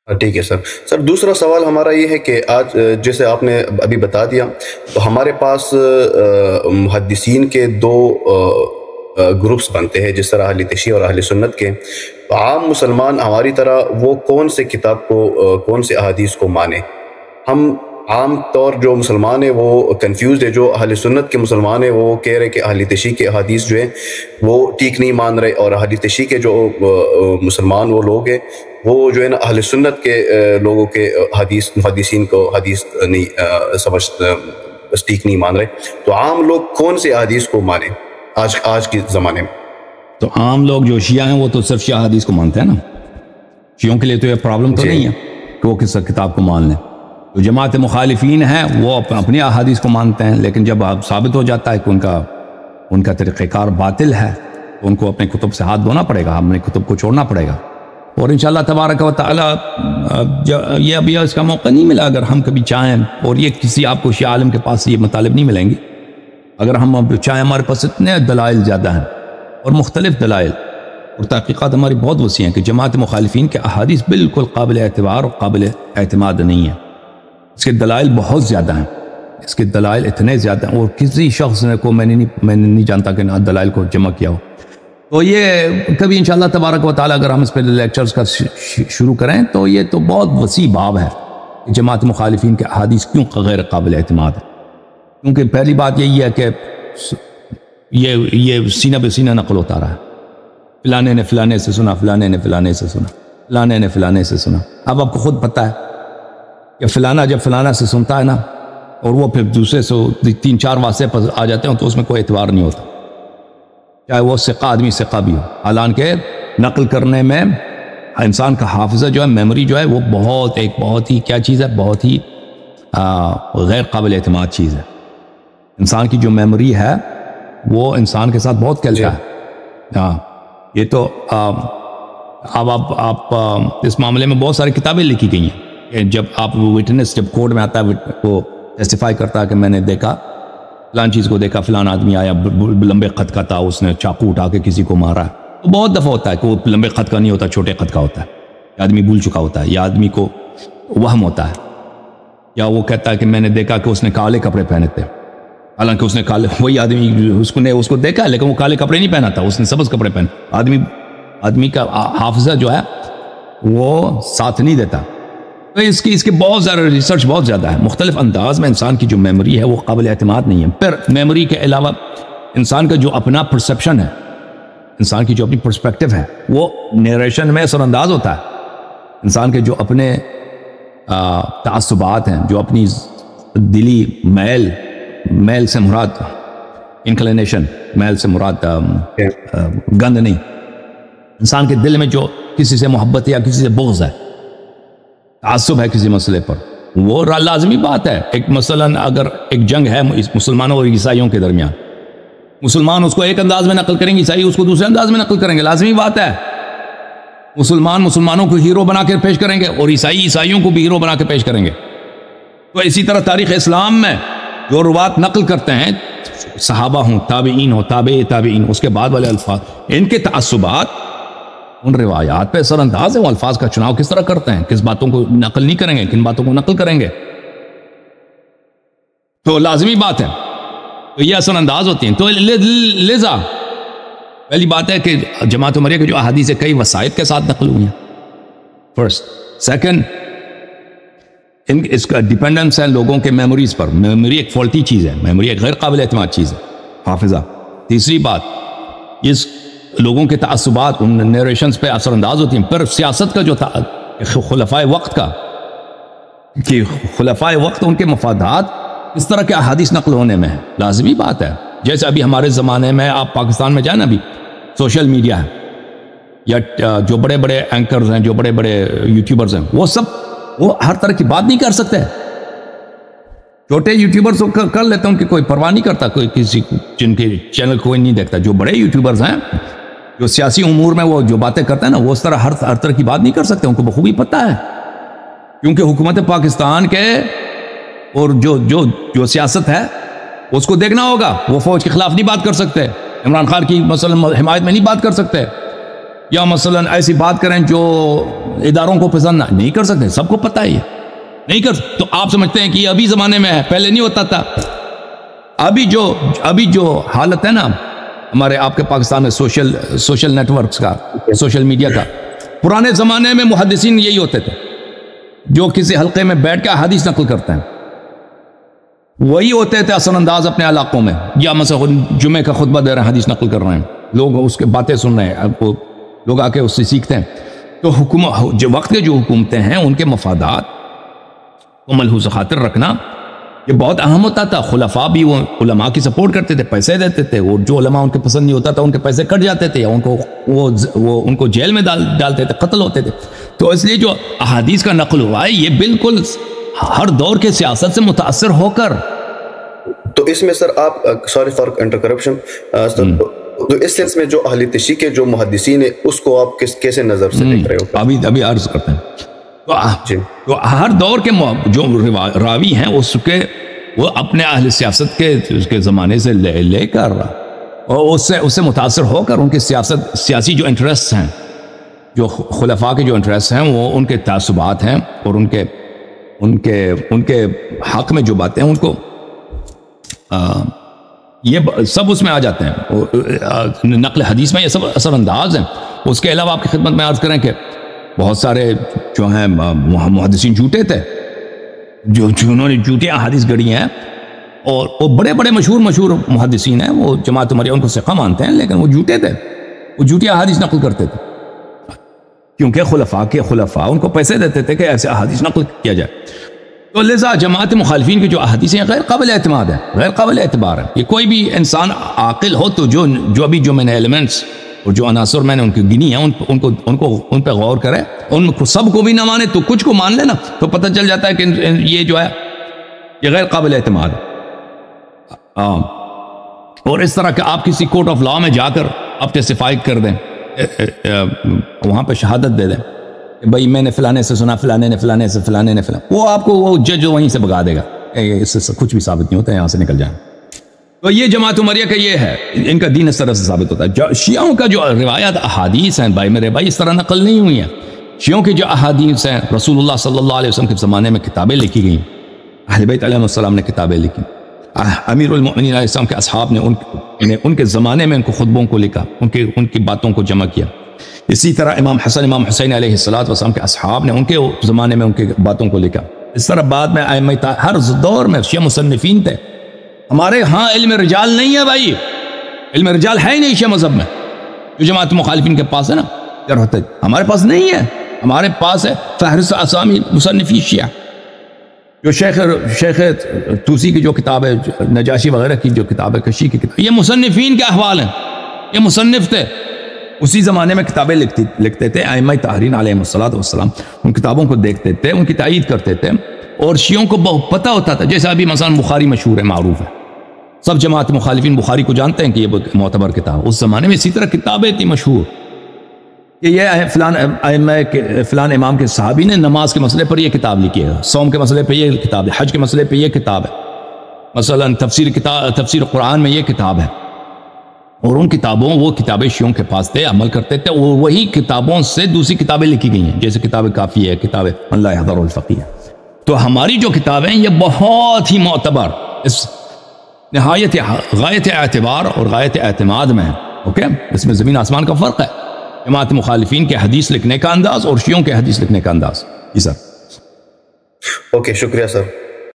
ٹھیک ہے سر دوسرا سوال ہمارا یہ ہے کہ آج جیسے آپ نے ابھی بتا دیا، تو ہمارے پاس محدثین کے دو گروپس بنتے ہیں، جس طرح اہل تشیع اور اہل سنت کے. تو عام مسلمان ہماری طرح وہ کون سے کتاب کو، کون سے احادیث کو مانے؟ ہم عام طور جو مسلمان ہیں وہ کنفیوزڈ ہے. جو اہل سنت کے مسلمان ہیں وہ کہہ رہے کہ اہل تشیع کے احادیث جو ہیں وہ ٹھیک نہیں مان رہے، اور اہل تشیع کے جو مسلمان وہ لوگ ہیں وہ جو ہے نا اہل سنت کے لوگوں کے حدیث محدثین کو حدیث نہیں سمجھ ٹھیک نہیں مان رہے. تو عام لوگ کون سے احادیث کو مانیں آج کے زمانے میں؟ تو عام لوگ جو شیعہ ہیں وہ تو صرف شیعہ حدیث کو مانتے ہیں نا. شیعوں کے لیے تو یہ پرابلم تو نہیں ہے کہ وہ کس کتاب کو مان لیں. جو جماعت مخالفین ہیں وہ اپنی احادیث کو مانتے ہیں، لیکن جب ثابت ہو جاتا ہے کہ ان کا طریقہ کار باطل ہے تو ان کو اپنے کتب سے ہاتھ دھونا پڑے گا، اپنے کتب کو چھوڑنا پڑے گا. اور انشاءاللہ تبارک و تعالی یہ ابھی اس کا موقع نہیں ملا. اگر ہم کبھی چاہیں، اور یہ کسی آپ کو شیعہ عالم کے پاس یہ مطالب نہیں ملیں گے، اگر ہم چاہیں، ہمارے پاس اتنے دلائل زیادہ ہیں اور مختلف دلائل اور تحقیقات ہماری بہت وسیع ہیں کہ جماعت مخالفین کے احادیث بالکل قابل اعتبار اور قابل اعتماد نہیں ہیں. اس کے دلائل بہت زیادہ ہیں، اس کے دلائل اتنے زیادہ ہیں، اور کسی شخص کو میں نہیں جانتا کہ دلائل کو جمع کیا ہو. تو یہ کبھی انشاءاللہ تبارک و تعالی اگر ہم اس پہ لیکچرز کا شروع کریں تو یہ تو بہت وسیع باب ہے کہ جماعت مخالفین کے احادیث کیوں غیر قابل اعتماد ہے. کیونکہ پہلی بات یہی ہے کہ یہ سینہ بہ سینہ نقل ہوتا رہا ہے. فلانے نے فلانے سے سنا، فلانے نے فلانے سے سنا، فلانے نے فلانے سے سنا. اب آپ کو خود پتہ ہے کہ فلانا جب فلانا سے سنتا ہے نا، اور وہ پھر دوسرے سے 3-4 واسطے پر آ جاتے ہیں تو اس میں کوئی اعتبار نہیں ہوتا، چاہے وہ ثقہ آدمی ثقہ بھی ہو. حالانکہ نقل کرنے میں انسان کا حافظہ جو ہے، میموری جو ہے، وہ بہت ہی کیا چیز ہے، بہت ہی غیر قابل اعتماد چیز ہے. انسان کی جو میموری ہے وہ انسان کے ساتھ بہت کھیلتا ہے. ہاں، یہ تو اب آپ اس معاملے میں بہت ساری کتابیں لکھی گئی ہیں کہ جب آپ وٹنس جب کورٹ میں آتا ہے وہ ٹیسٹیفائی کرتا ہے کہ میں نے دیکھا فلان چیز کو دیکھا، فلان آدمی آیا لمبے قد کا تھا، اس نے چاقو اٹھا کے کسی کو مارا. تو بہت دفعہ ہوتا ہے کہ وہ لمبے قد کا نہیں ہوتا، چھوٹے قد کا ہوتا ہے. یا آدمی بھول چکا ہوتا ہے، یا آدمی کو وہم ہوتا ہے، یا وہ کہتا ہے کہ میں نے دیکھا کہ اس نے کالے کپڑے پہنے تھے، حالانکہ اس نے وہی آدمی اس کو دیکھا ہے، لیکن وہ کالے کپڑے نہیں پہنا تھا، اس نے سبز کپڑے پہنے. آدمی کا حافظہ جو ہے وہ ساتھ نہیں دیتا. تو اس کے بہت زیادہ ریسرچ بہت زیادہ ہے. مختلف انداز میں انسان کی جو میموری ہے وہ قابل اعتماد نہیں ہے. پھر میموری کے علاوہ انسان کا جو اپنا پرسیپشن ہے، انسان کی جو اپنی پرسپیکٹو ہے، وہ نیریشن میں اثر انداز ہوتا ہے. انسان کے جو اپنے تعصبات ہیں، جو اپنی دلی میل سے مراد انکلینیشن، میل سے مراد گند نہیں، انسان کے دل میں جو کسی سے محبت ہے یا کسی سے بغض ہے، تعصب ہے کسی مسئلے پر، وہ لازمی بات ہے. مثلا اگر ایک جنگ ہے مسلمانوں اور عیسائیوں کے درمیان، مسلمان اس کو ایک انداز میں نقل کریں گے، عیسائی اس کو دوسرے انداز میں نقل کریں گے، لازمی بات ہے. مسلمانوں کو ہیرو بنا کے پیش کریں گے اور عیسائیوں کو بھی ہیرو بنا کے پیش کریں گے. تو اسی طرح تاریخ اسلام میں جو روات نقل کرتے ہیں، صحابہ ہوں، تابعین ہوں، تابعین، اس کے بعد والے الفاظ، ان کے تعصبات ان روایات پہ اثر انداز ہے. وہ الفاظ کا چناؤ کس طرح کرتے ہیں، کس باتوں کو نقل نہیں کریں گے، کن باتوں کو نقل کریں گے، تو لازمی بات ہے. تو یہ اثر انداز ہوتی ہیں. تو لذا پہلی بات ہے کہ جماعت عمریہ کے جو احادیث کئی وسائط کے ساتھ نقل ہوئی ہیں، فرسٹ. سیکنڈ، اس کا ڈیپینڈنس ہے لوگوں کے میموریز پر. میموری ایک فالٹی چیز ہے، میموری ایک غیر قابل اعتماد چیز ہے، حافظہ. تیسری بات، اس لوگوں کے تعصبات ان نیریشنز پہ اثر انداز ہوتی ہیں. پر سیاست کا جو تھا خلفائے وقت کا، کہ خلفائے وقت ان کے مفادات اس طرح کے احادیث نقل ہونے میں ہے، لازمی بات ہے. جیسے ابھی ہمارے زمانے میں آپ پاکستان میں جائیں نا، ابھی سوشل میڈیا ہے، یا جو بڑے بڑے اینکرز ہیں، جو بڑے بڑے یوٹیوبرز ہیں، وہ ہر طرح کی بات نہیں کر سکتے. چھوٹے یوٹیوبرز کر لیتے ہیں، ان کی کوئی پرواہ نہیں کرتا، کوئی کسی جن کے چینل کوئی نہیں دیکھتا. جو بڑے یوٹیوبرز ہیں، جو سیاسی امور میں وہ جو باتیں کرتے ہیں نا، وہ اس طرح ہر طرح کی بات نہیں کر سکتے. ان کو بخوبی پتہ ہے، کیونکہ حکومت پاکستان کے اور جو سیاست ہے اس کو دیکھنا ہوگا. وہ فوج کے خلاف نہیں بات کر سکتے، عمران خان کی مثلا حمایت میں نہیں بات کر سکتے، یا مثلا ایسی بات کریں جو اداروں کو پسند نہیں کر سکتے، سب کو پتہ ہے یہ نہیں کر سکتے. تو آپ سمجھتے ہیں کہ یہ ابھی زمانے میں ہے، پہلے نہیں ہوتا تھا. ابھی جو حالت ہے نا ہمارے آپ کے پاکستان میں سوشل نیٹ ورکس کا، سوشل میڈیا کا، پرانے زمانے میں محدثین یہی ہوتے تھے جو کسی حلقے میں بیٹھ کے حدیث نقل کرتے ہیں، وہی ہوتے تھے اثر انداز اپنے علاقوں میں، یا مثلا جمعے کا خطبہ دے رہے ہیں، حدیث نقل کر رہے ہیں، لوگ اس کے باتیں سن رہے ہیں، اب لوگ آ کے اس سے سیکھتے ہیں. تو جو وقت کے جو حکومتیں ہیں ان کے مفادات کو ملحوظ خاطر رکھنا یہ بہت اہم ہوتا تھا. خلفاء بھی وہ علماء کی سپورٹ کرتے تھے، پیسے دیتے تھے، اور جو علماء ان کے پسند نہیں ہوتا تھا ان کے پیسے کٹ جاتے تھے، یا ان کو جیل میں ڈالتے تھے، قتل ہوتے تھے. تو اس لیے جو احادیث کا نقل ہوا ہے یہ بالکل ہر دور کے سیاست سے متاثر ہو کر. تو اس میں سر آپ سوری فار انٹر کرپشن، تو اس سینس میں جو اہل تشیع کے جو محدثین ہیں اس کو آپ کیسے نظر سے دیکھ رہے ہو؟ ابھی عرض کرتے ہیں. تو ہر دور کے جو راوی ہیں وہ اپنے اہل سیاست کے زمانے سے لے کر اور اس سے متاثر ہو کر ان کے سیاسی جو انٹرسٹ ہیں، جو خلفاء کے جو انٹرسٹ ہیں، وہ ان کے تعصبات ہیں، اور ان کے حق میں جو باتیں ہیں ان کو یہ سب اس میں آ جاتے ہیں. نقل حدیث میں یہ سب اثر انداز ہیں. اس کے علاوہ آپ کی خدمت میں عرض کریں کہ بہت سارے جو ہیں محدثین جھوٹے تھے، جنہوں نے جھوٹی احادیث گڑھی ہیں، اور وہ بڑے بڑے مشہور محدثین ہیں، وہ جماعت عمریہ ان کو ثقہ مانتے ہیں، لیکن وہ جھوٹے تھے، وہ جھوٹی احادیث نقل کرتے تھے، کیونکہ خلفاء ان کو پیسے دیتے تھے کہ ایسے احادیث نقل کیا جائے. تو لذا جماعت مخالفین کی جو احادیث ہیں غیر قابل اعتماد ہیں، غیر قابل اعتبار ہیں. یہ کوئی بھی انسان عاقل ہو تو جو میں نے ایلیمنٹس اور جو عناصر میں نے ان کی گنی ہیں ان پہ غور کرے، ان کو سب کو بھی نہ مانے تو کچھ کو مان لینا، تو پتہ چل جاتا ہے کہ یہ جو ہے یہ غیر قابل اعتماد ہے. اور اس طرح کہ آپ کسی کورٹ آف لا میں جا کر آپ ٹیسٹیفائی کر دیں، وہاں پہ شہادت دے دیں کہ بھائی میں نے فلانے سے سنا، فلانے نے وہ آپ کو وہ جج وہیں سے بگا دے گا، اس سے کچھ بھی ثابت نہیں ہوتا ہے، یہاں سے نکل جائیں. تو یہ جماعت عمریہ کا یہ ہے، ان کا دین اس طرح سے ثابت ہوتا ہے. شیعوں کا جو روایات احادیث ہیں میرے بھائی اس طرح نقل نہیں ہوئی ہیں. شیعوں کی جو احادیث ہیں رسول اللہ صلی اللہ علیہ وسلم کے زمانے میں کتابیں لکھی گئیں، اہل بیت علیہ السلام نے کتابیں لکھی، امیر المؤمنین علیہ السلام کے اصحاب نے ان کے زمانے میں ان کو خطبوں کو لکھا، ان کی باتوں کو جمع کیا. اسی طرح امام حسن امام حسین علیہ السلام کے اصحاب نے ان کے زمانے میں ان کی باتوں کو لکھا. اس طرح بعد میں ائمہ ہر دور میں شیعہ مصنفین تھے. ہمارے ہاں علم رجال نہیں ہے بھائی، علم رجال ہے ہی نہیں شیعہ مذہب میں، جو جماعت مخالفین کے پاس ہے نا، ہمارے پاس نہیں ہے. ہمارے پاس ہے فہرست اسامی مصنفی شیعہ، جو شیخ توسی کی جو کتاب ہے، نجاشی وغیرہ کی جو کتاب ہے، کشی کی کتاب، یہ مصنفین کے احوال ہیں، یہ مصنف تھے، اسی زمانے میں کتابیں لکھتے تھے. ائمہ طاہرین علیہ السلام ان کتابوں کو دیکھتے تھے، ان کی تائید کرتے تھے، اور شیعوں کو بہت پتہ ہوتا تھا. جیسے ابھی مثلا بخاری مشہور ہے، معروف ہے، سب جماعت مخالفین بخاری کو جانتے ہیں کہ یہ معتبر کتاب. اس زمانے میں اسی طرح کتابیں تھی مشہور کہ یہ فلان امام کے صحابی نے نماز کے مسئلے پر یہ کتاب لکھی ہے، صوم کے مسئلے پہ یہ کتاب ہے، حج کے مسئلے پہ یہ کتاب ہے، مثلا تفسیر قرآن میں یہ کتاب ہے. اور ان کتابوں وہ کتابیں شیعوں کے پاس تھے، عمل کرتے تھے، اور وہی کتابوں سے دوسری کتابیں لکھی گئی ہیں، جیسے کتاب کافی ہے، کتاب من لا يحضر الفقیہ. تو ہماری جو کتابیں یہ بہت ہی معتبر، اس غایت اعتبار اور غایت اعتماد میں ہیں. اوکے، اس میں زمین آسمان کا فرق ہے، جماعت مخالفین کے حدیث لکھنے کا انداز اور شیعوں کے حدیث لکھنے کا انداز. جی سر. اوکے، شکریہ سر.